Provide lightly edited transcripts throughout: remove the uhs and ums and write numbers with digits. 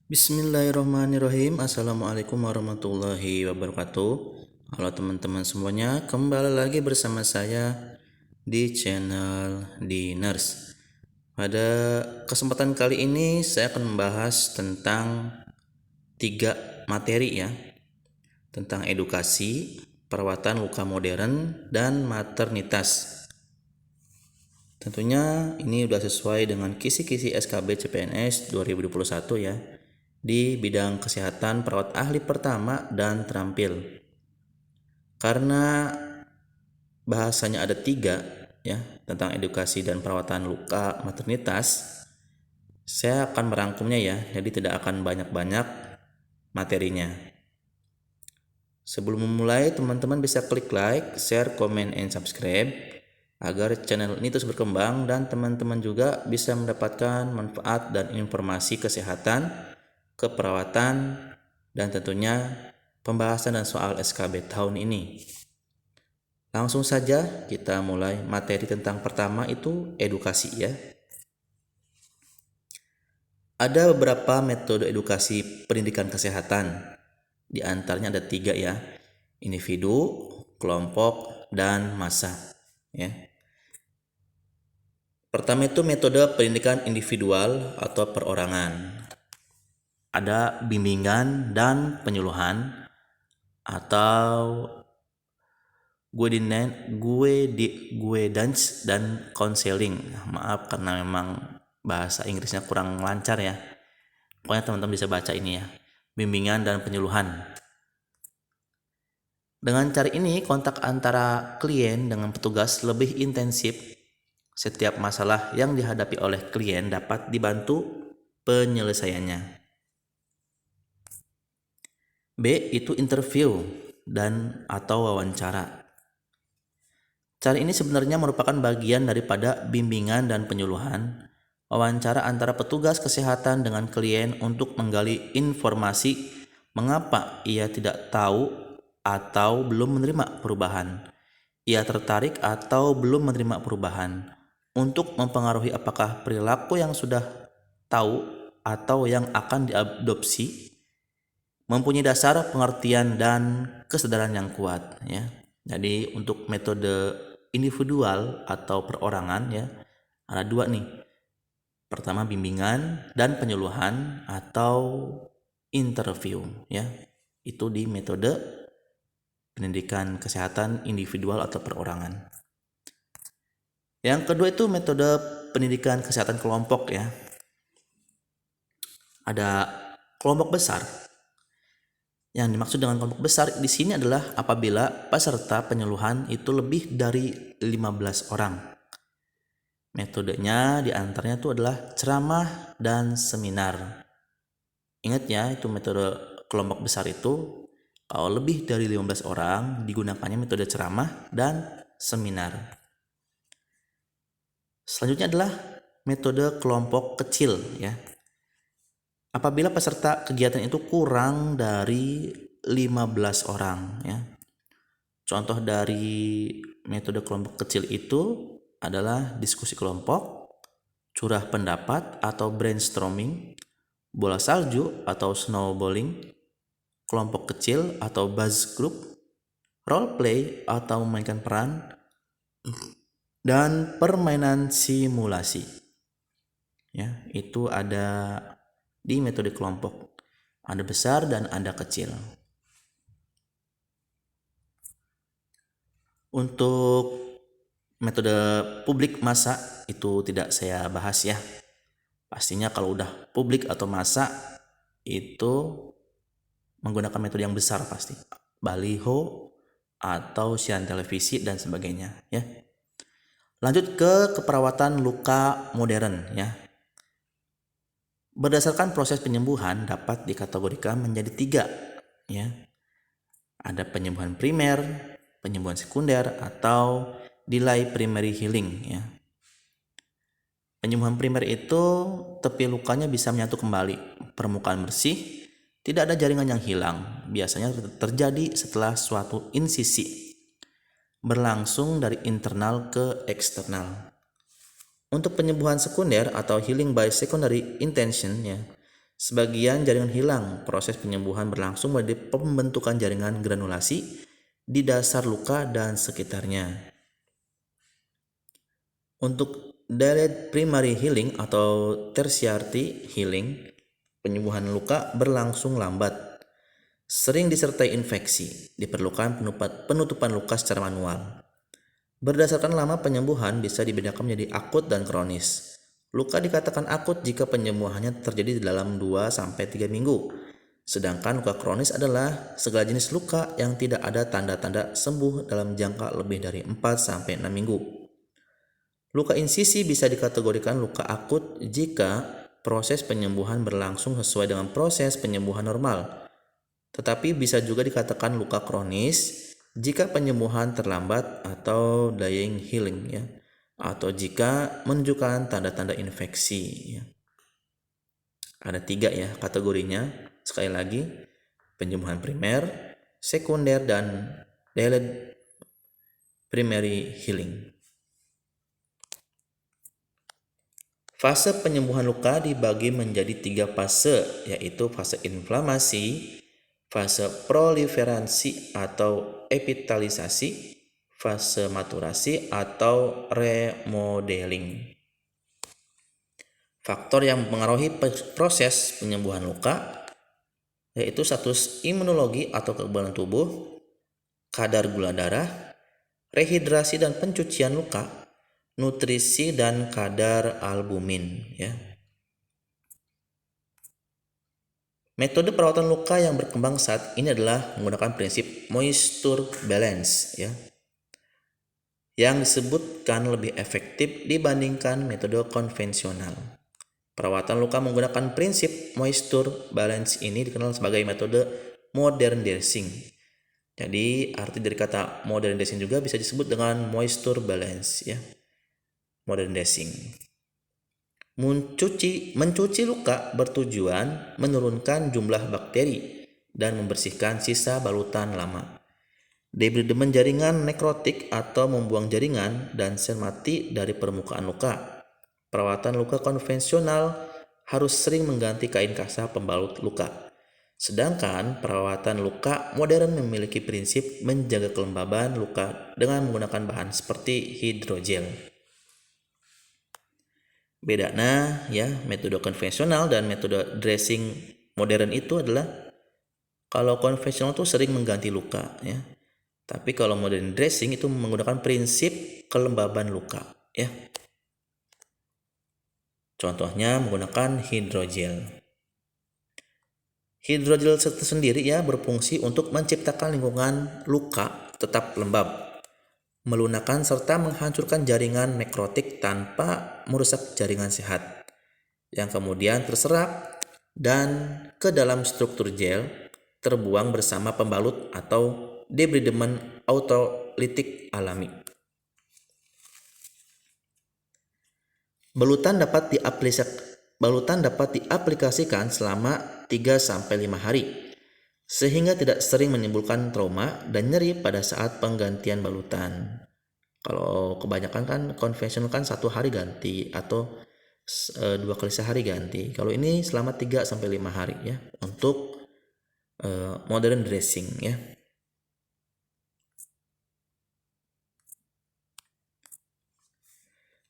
Bismillahirrahmanirrahim. Assalamualaikum warahmatullahi wabarakatuh. Halo teman-teman semuanya, kembali lagi bersama saya di channel Diners. Pada kesempatan kali ini saya akan membahas tentang tiga materi ya, tentang edukasi, perawatan luka modern, dan maternitas. Tentunya ini sudah sesuai dengan kisi-kisi SKB CPNS 2021 ya, di bidang kesehatan perawat ahli pertama dan terampil. Karena bahasanya ada tiga ya, tentang edukasi dan perawatan luka maternitas, saya akan merangkumnya ya, jadi tidak akan banyak-banyak materinya. Sebelum memulai, teman-teman bisa klik like, share, comment, and subscribe agar channel ini terus berkembang dan teman-teman juga bisa mendapatkan manfaat dan informasi kesehatan, keperawatan, dan tentunya pembahasan dan soal SKB tahun ini. Langsung saja kita mulai materi tentang pertama itu edukasi ya. Ada beberapa metode edukasi pendidikan kesehatan. Di antaranya ada tiga ya, individu, kelompok, dan massa ya. Pertama itu metode pendidikan individual atau perorangan. Ada bimbingan dan penyuluhan atau guidance dan counseling. Maaf karena memang bahasa Inggrisnya kurang lancar ya. Pokoknya teman-teman bisa baca ini ya. Bimbingan dan penyuluhan. Dengan cara ini kontak antara klien dengan petugas lebih intensif. Setiap masalah yang dihadapi oleh klien dapat dibantu penyelesaiannya. B itu interview dan atau wawancara. Cara ini sebenarnya merupakan bagian daripada bimbingan dan penyuluhan, wawancara antara petugas kesehatan dengan klien untuk menggali informasi mengapa ia tidak tahu atau belum menerima perubahan, ia tertarik atau belum menerima perubahan, untuk mempengaruhi apakah perilaku yang sudah tahu atau yang akan diadopsi mempunyai dasar pengertian dan kesadaran yang kuat ya. Jadi untuk metode individual atau perorangan ya, ada dua nih. Pertama bimbingan dan penyuluhan atau interview ya. Itu di metode pendidikan kesehatan individual atau perorangan. Yang kedua itu metode pendidikan kesehatan kelompok ya. Ada kelompok besar. Yang dimaksud dengan kelompok besar di sini adalah apabila peserta penyuluhan itu lebih dari 15 orang. Metodenya diantaranya itu adalah ceramah dan seminar. Ingat ya, itu metode kelompok besar itu kalau lebih dari 15 orang digunakannya metode ceramah dan seminar. Selanjutnya adalah metode kelompok kecil ya. Apabila peserta kegiatan itu kurang dari 15 orang ya. Contoh dari metode kelompok kecil itu adalah diskusi kelompok, curah pendapat atau brainstorming, bola salju atau snowballing, kelompok kecil atau buzz group, role play atau memainkan peran, dan permainan simulasi. Ya, itu ada di metode kelompok. Ada besar dan ada kecil. Untuk metode publik massa itu tidak saya bahas ya. Pastinya kalau udah publik atau massa itu menggunakan metode yang besar pasti. Baliho atau siaran televisi dan sebagainya ya. Lanjut ke keperawatan luka modern ya. Berdasarkan proses penyembuhan dapat dikategorikan menjadi tiga ya. Ada penyembuhan primer, penyembuhan sekunder, atau delay primary healing ya. Penyembuhan primer itu tepi lukanya bisa menyatu kembali, permukaan bersih, tidak ada jaringan yang hilang. Biasanya terjadi setelah suatu insisi, berlangsung dari internal ke eksternal. Untuk penyembuhan sekunder atau healing by secondary intention ya, Sebagian jaringan hilang, proses penyembuhan berlangsung pada pembentukan jaringan granulasi di dasar luka dan sekitarnya. Untuk delayed primary healing atau tertiary healing, penyembuhan luka berlangsung lambat, sering disertai infeksi, diperlukan penutupan luka secara manual. Berdasarkan lama penyembuhan bisa dibedakan menjadi akut dan kronis. Luka dikatakan akut jika penyembuhannya terjadi dalam 2-3 minggu. Sedangkan luka kronis adalah segala jenis luka yang tidak ada tanda-tanda sembuh dalam jangka lebih dari 4-6 minggu. Luka insisi bisa dikategorikan luka akut jika proses penyembuhan berlangsung sesuai dengan proses penyembuhan normal. Tetapi bisa juga dikatakan luka kronis jika penyembuhan terlambat atau delaying healing ya, atau jika menunjukkan tanda-tanda infeksi ya. Ada 3 ya kategorinya. Sekali lagi, penyembuhan primer, sekunder, dan delayed primary healing. Fase penyembuhan luka dibagi menjadi 3 fase, yaitu fase inflamasi, fase proliferasi atau epitalisasi, fase maturasi atau remodeling. Faktor yang mempengaruhi proses penyembuhan luka yaitu status imunologi atau kekebalan tubuh, kadar gula darah, rehidrasi dan pencucian luka, nutrisi dan kadar albumin ya. Metode perawatan luka yang berkembang saat ini adalah menggunakan prinsip moisture balance ya, yang disebutkan lebih efektif dibandingkan metode konvensional. Perawatan luka menggunakan prinsip moisture balance ini dikenal sebagai metode modern dressing. Jadi arti dari kata modern dressing juga bisa disebut dengan moisture balance ya. Modern dressing. Mencuci luka bertujuan menurunkan jumlah bakteri dan membersihkan sisa balutan lama. Debridemen jaringan nekrotik atau membuang jaringan dan sel mati dari permukaan luka. Perawatan luka konvensional harus sering mengganti kain kasah pembalut luka. Sedangkan perawatan luka modern memiliki prinsip menjaga kelembaban luka dengan menggunakan bahan seperti hidrogel. Bedanya ya, metode konvensional dan metode dressing modern itu adalah kalau konvensional itu sering mengganti luka ya. Tapi kalau modern dressing itu menggunakan prinsip kelembaban luka ya. Contohnya menggunakan hidrogel. Hidrogel itu sendiri ya berfungsi untuk menciptakan lingkungan luka tetap lembab, melunakkan serta menghancurkan jaringan nekrotik tanpa merusak jaringan sehat, yang kemudian terserap dan ke dalam struktur gel terbuang bersama pembalut atau debridemen autolitik alami. Balutan dapat diaplikasikan selama 3-5 hari sehingga tidak sering menimbulkan trauma dan nyeri pada saat penggantian balutan. Kalau kebanyakan kan konvensional kan 1 hari ganti atau 2 kali sehari ganti. Kalau ini selama 3-5 hari ya untuk modern dressing ya.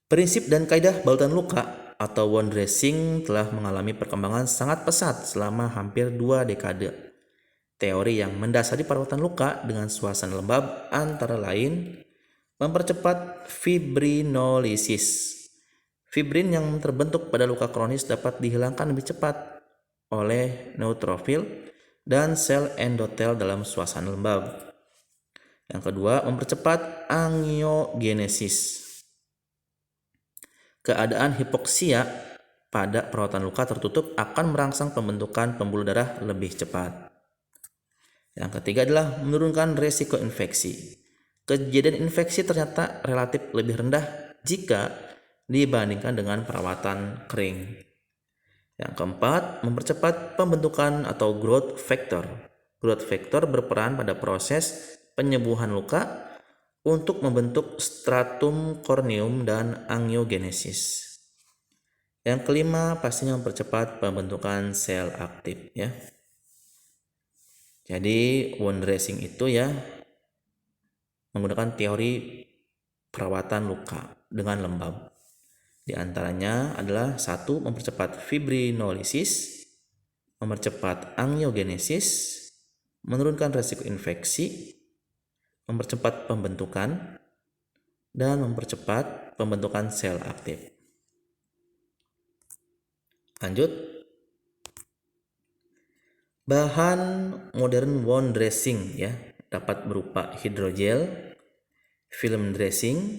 Prinsip dan kaidah balutan luka atau wound dressing telah mengalami perkembangan sangat pesat selama hampir 2 dekade. Teori yang mendasari perawatan luka dengan suasana lembab antara lain mempercepat fibrinolisis. Fibrin yang terbentuk pada luka kronis dapat dihilangkan lebih cepat oleh neutrofil dan sel endotel dalam suasana lembab. Yang kedua, mempercepat angiogenesis. Keadaan hipoksia pada perawatan luka tertutup akan merangsang pembentukan pembuluh darah lebih cepat. Yang ketiga adalah menurunkan resiko infeksi. Kejadian infeksi ternyata relatif lebih rendah jika dibandingkan dengan perawatan kering. Yang keempat, mempercepat pembentukan atau growth factor. Growth factor berperan pada proses penyembuhan luka untuk membentuk stratum corneum dan angiogenesis. Yang kelima, pastinya mempercepat pembentukan sel aktif ya. Jadi wound dressing itu ya menggunakan teori perawatan luka dengan lembab. Di antaranya adalah 1. Mempercepat fibrinolisis, mempercepat angiogenesis, menurunkan resiko infeksi, mempercepat pembentukan, dan mempercepat pembentukan sel aktif. Lanjut. Bahan modern wound dressing ya dapat berupa hidrogel, film dressing,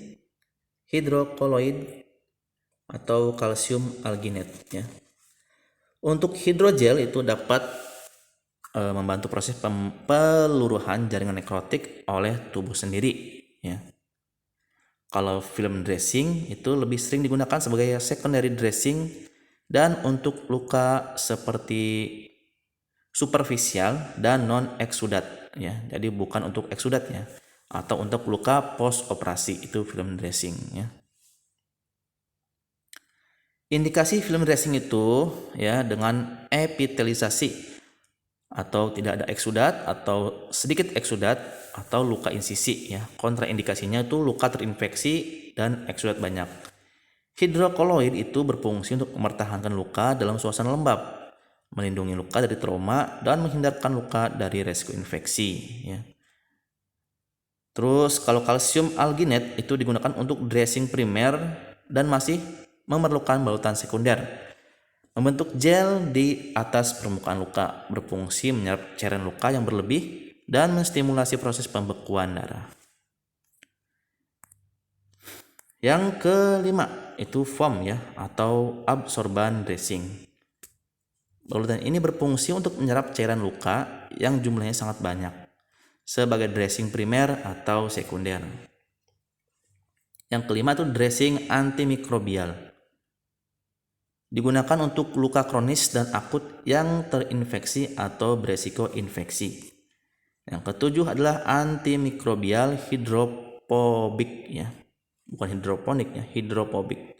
hidrokoloid, atau kalsium alginate ya. Untuk hidrogel itu dapat membantu proses peluruhan jaringan nekrotik oleh tubuh sendiri ya. Kalau film dressing itu lebih sering digunakan sebagai secondary dressing dan untuk luka seperti superficial dan non eksudat ya. Jadi bukan untuk eksudat ya, atau untuk luka post operasi itu film dressing ya. Indikasi film dressing itu ya dengan epitelisasi atau tidak ada eksudat atau sedikit eksudat atau luka insisi ya. Kontraindikasinya itu luka terinfeksi dan eksudat banyak. Hidrokoloid itu berfungsi untuk mempertahankan luka dalam suasana lembab, melindungi luka dari trauma dan menghindarkan luka dari resiko infeksi ya. Terus kalau kalsium alginate itu digunakan untuk dressing primer dan masih memerlukan balutan sekunder. Membentuk gel di atas permukaan luka, berfungsi menyerap cairan luka yang berlebih dan menstimulasi proses pembekuan darah. Yang kelima itu foam ya atau absorban dressing. Balutan ini berfungsi untuk menyerap cairan luka yang jumlahnya sangat banyak sebagai dressing primer atau sekunder. Yang kelima itu dressing antimikrobial. Digunakan untuk luka kronis dan akut yang terinfeksi atau beresiko infeksi. Yang ketujuh adalah antimikrobial hidrophobic ya. Bukan hidroponik ya, hidrophobic.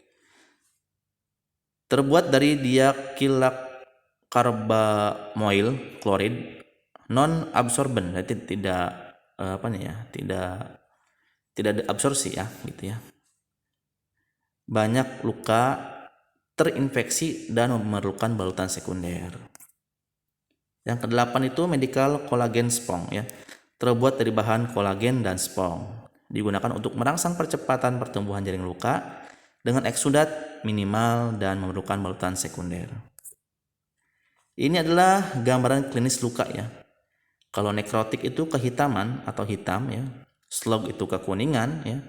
Terbuat dari diakilkarbamoil klorid non absorben, berarti tidak tidak absorpsi ya gitu ya. Banyak luka terinfeksi dan memerlukan balutan sekunder. Yang kedelapan itu medical collagen spong ya. Terbuat dari bahan kolagen dan spong. Digunakan untuk merangsang percepatan pertumbuhan jaring luka dengan eksudat minimal dan memerlukan balutan sekunder. Ini adalah gambaran klinis luka ya. Kalau nekrotik itu kehitaman atau hitam ya. Slug itu kekuningan ya.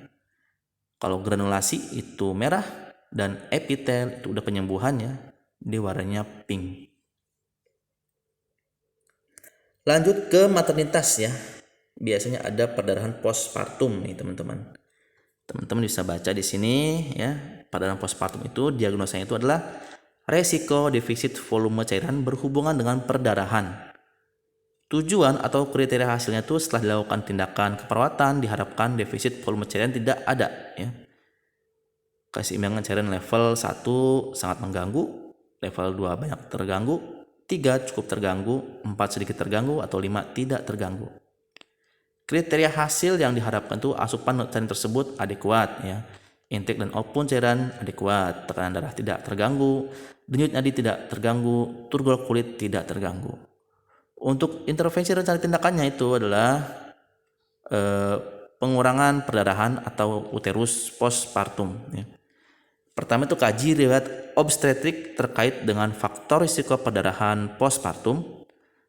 Kalau granulasi itu merah dan epitel itu udah penyembuhannya, dia warnanya pink. Lanjut ke maternitas ya. Biasanya ada perdarahan postpartum nih teman-teman. Teman-teman bisa baca di sini ya. Perdarahan postpartum itu diagnosanya itu adalah resiko defisit volume cairan berhubungan dengan perdarahan. Tujuan atau kriteria hasilnya itu setelah dilakukan tindakan keperawatan diharapkan defisit volume cairan tidak ada ya. Keseimbangan cairan level 1 sangat mengganggu, level 2 banyak terganggu, 3 cukup terganggu, 4 sedikit terganggu, atau 5 tidak terganggu. Kriteria hasil yang diharapkan itu asupan nutrien tersebut adekuat ya. Intake dan output cairan adekuat, tekanan darah tidak terganggu, denyut nadi tidak terganggu, turgor kulit tidak terganggu. Untuk intervensi rencana tindakannya itu adalah pengurangan perdarahan atau uterus postpartum ya. Pertama itu kaji riwayat obstetrik terkait dengan faktor risiko perdarahan postpartum.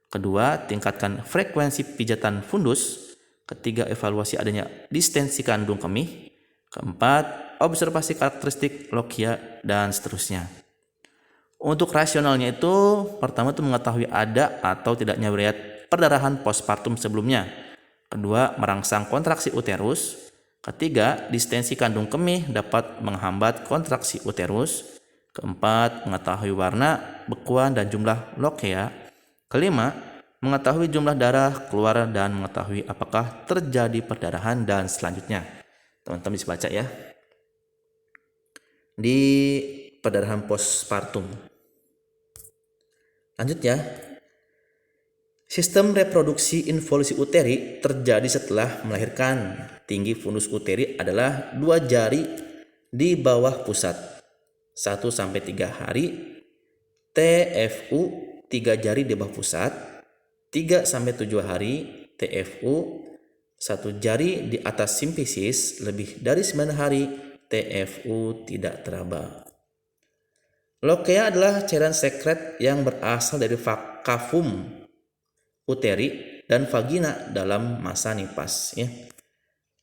Kedua, tingkatkan frekuensi pijatan fundus. Ketiga, evaluasi adanya distensi kandung kemih. Keempat, observasi karakteristik lokia dan seterusnya. Untuk rasionalnya itu pertama itu mengetahui ada atau tidaknya riwayat perdarahan postpartum sebelumnya. Kedua, merangsang kontraksi uterus. Ketiga, distensi kandung kemih dapat menghambat kontraksi uterus. Keempat, mengetahui warna, bekuan, dan jumlah lokea. Kelima, mengetahui jumlah darah keluar dan mengetahui apakah terjadi perdarahan dan selanjutnya. Teman-teman bisa baca ya. Di perdarahan postpartum. Lanjut ya. Sistem reproduksi involusi uteri terjadi setelah melahirkan. Tinggi fundus uteri adalah 2 jari di bawah pusat. 1-3 hari. TFU 3 jari di bawah pusat. 3-7 hari. TFU 1 jari di atas simfisis. Lebih dari 9 hari. TFU tidak teraba. Lokea adalah cairan sekret yang berasal dari kafum uteri dan vagina dalam masa nipas ya.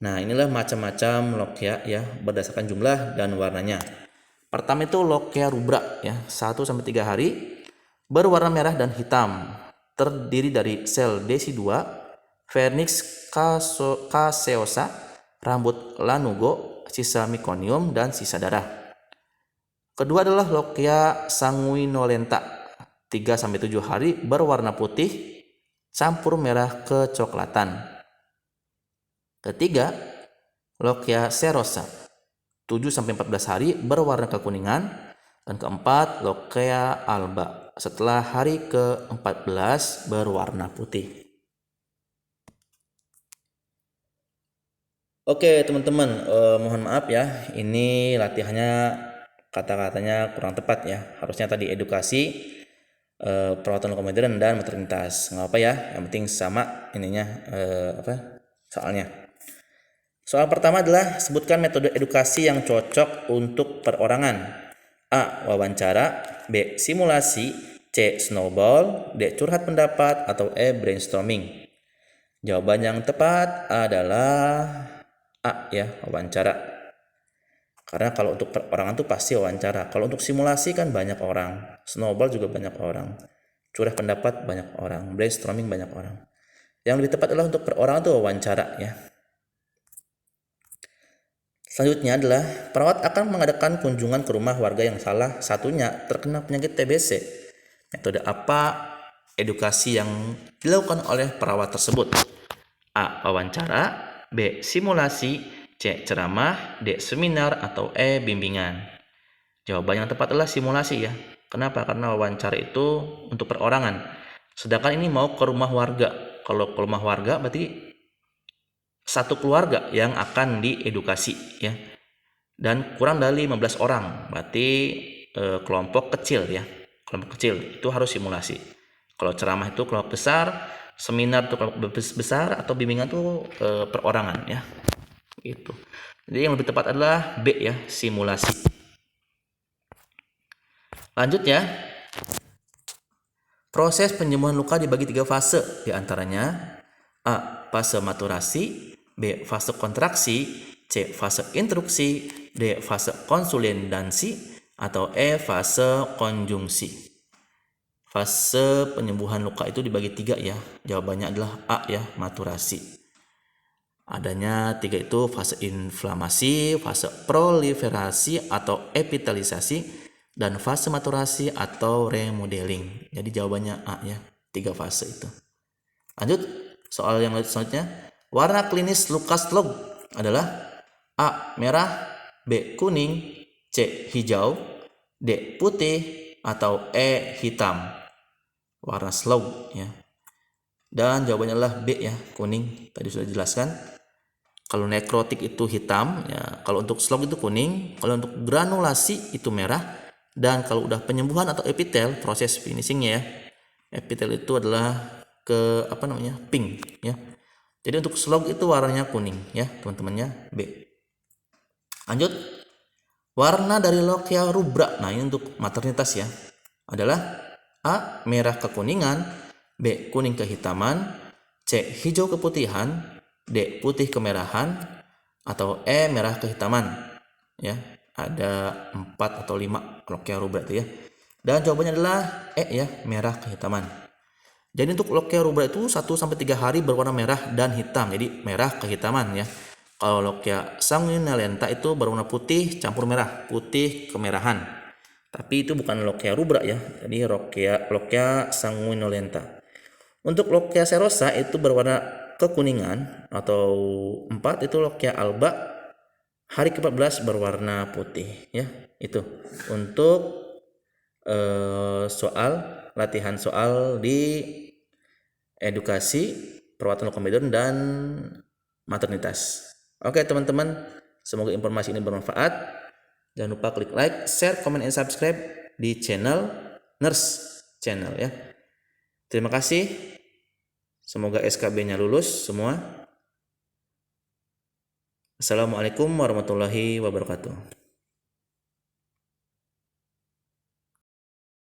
Nah, inilah macam-macam lokea ya berdasarkan jumlah dan warnanya. Pertama itu lokea rubra ya, 1-3 hari, berwarna merah dan hitam, terdiri dari sel desi2, vernix caseosa, rambut lanugo, sisa mekonium dan sisa darah. Kedua adalah lokea sanguinolenta, 3-7 hari, berwarna putih campur merah kecoklatan. Ketiga, lokea serosa, 7-14 hari, berwarna kekuningan. Dan keempat, lokea alba, setelah hari ke-14 berwarna putih. Oke teman-teman, mohon maaf ya, ini latihannya kata-katanya kurang tepat ya. Harusnya tadi edukasi, perawatan luka modern dan maternitas. Nggak apa ya, yang penting sama ininya soalnya. Soal pertama adalah sebutkan metode edukasi yang cocok untuk perorangan. A. Wawancara. B. Simulasi. C. Snowball. D. Curhat pendapat. Atau E. Brainstorming. Jawaban yang tepat adalah A ya, wawancara. Karena kalau untuk perorangan tuh pasti wawancara. Kalau untuk simulasi kan banyak orang. Snowball juga banyak orang. Curah pendapat banyak orang. Brainstorming banyak orang. Yang lebih tepat adalah untuk perorangan tuh wawancara ya. Selanjutnya adalah perawat akan mengadakan kunjungan ke rumah warga yang salah satunya terkena penyakit TBC. Metode apa edukasi yang dilakukan oleh perawat tersebut? A. Wawancara. B. Simulasi. C. Ceramah. D. Seminar. Atau E. Bimbingan. Jawaban yang tepat adalah simulasi ya. Kenapa? Karena wawancara itu untuk perorangan. Sedangkan ini mau ke rumah warga. Kalau ke rumah warga berarti satu keluarga yang akan diedukasi ya. Dan kurang dari 15 orang. Berarti kelompok kecil ya. Kelompok kecil itu harus simulasi. Kalau ceramah itu kelompok besar, seminar itu kelompok besar, atau bimbingan itu perorangan ya. Itu. Jadi yang lebih tepat adalah B ya, simulasi. Lanjut ya. Proses penyembuhan luka dibagi 3 fase, di antaranya A. Fase maturasi, B. Fase kontraksi, C. Fase intruksi, D. Fase konsolidasi, atau E. Fase konjungsi. Fase penyembuhan luka itu dibagi 3 ya. Jawabannya adalah A ya, maturasi. Adanya 3 itu fase inflamasi, fase proliferasi atau epitelisasi, dan fase maturasi atau remodeling. Jadi jawabannya A ya, 3 fase itu. Lanjut, soal yang selanjutnya. Warna klinis luka slug adalah A. Merah, B. Kuning, C. Hijau, D. Putih, atau E. Hitam. Warna slug ya. Dan jawabannya adalah B ya, kuning. Tadi sudah dijelaskan. Kalau nekrotik itu hitam ya, kalau untuk slug itu kuning, kalau untuk granulasi itu merah, dan kalau udah penyembuhan atau epitel, proses finishingnya ya, epitel itu adalah pink ya. Jadi untuk slug itu warnanya kuning ya teman-temannya, B. Lanjut, warna dari lokea rubra, nah ini untuk maternitas ya, adalah A. Merah kekuningan, B. Kuning kehitaman, C. Hijau keputihan, D. Putih kemerahan, atau E. Merah kehitaman ya. Ada 4 atau 5 lokea rubra itu ya. Dan jawabannya adalah E ya, merah kehitaman. Jadi untuk lokea rubra itu 1-3 hari berwarna merah dan hitam. Jadi merah kehitaman ya. Kalau lokea sanguinolenta itu berwarna putih campur merah, putih kemerahan. Tapi itu bukan lokea rubra ya. Jadi lokea sanguinolenta. Untuk lokea serosa itu berwarna kekuningan atau 4 itu lokea alba, Hari ke-14 berwarna putih ya. Itu untuk latihan soal di edukasi, perawatan lokal medon dan maternitas. Oke teman-teman, semoga informasi ini bermanfaat. Jangan lupa klik like, share, comment, and subscribe di channel Nurse Channel ya. Terima kasih. Semoga SKB-nya lulus semua. Assalamualaikum warahmatullahi wabarakatuh.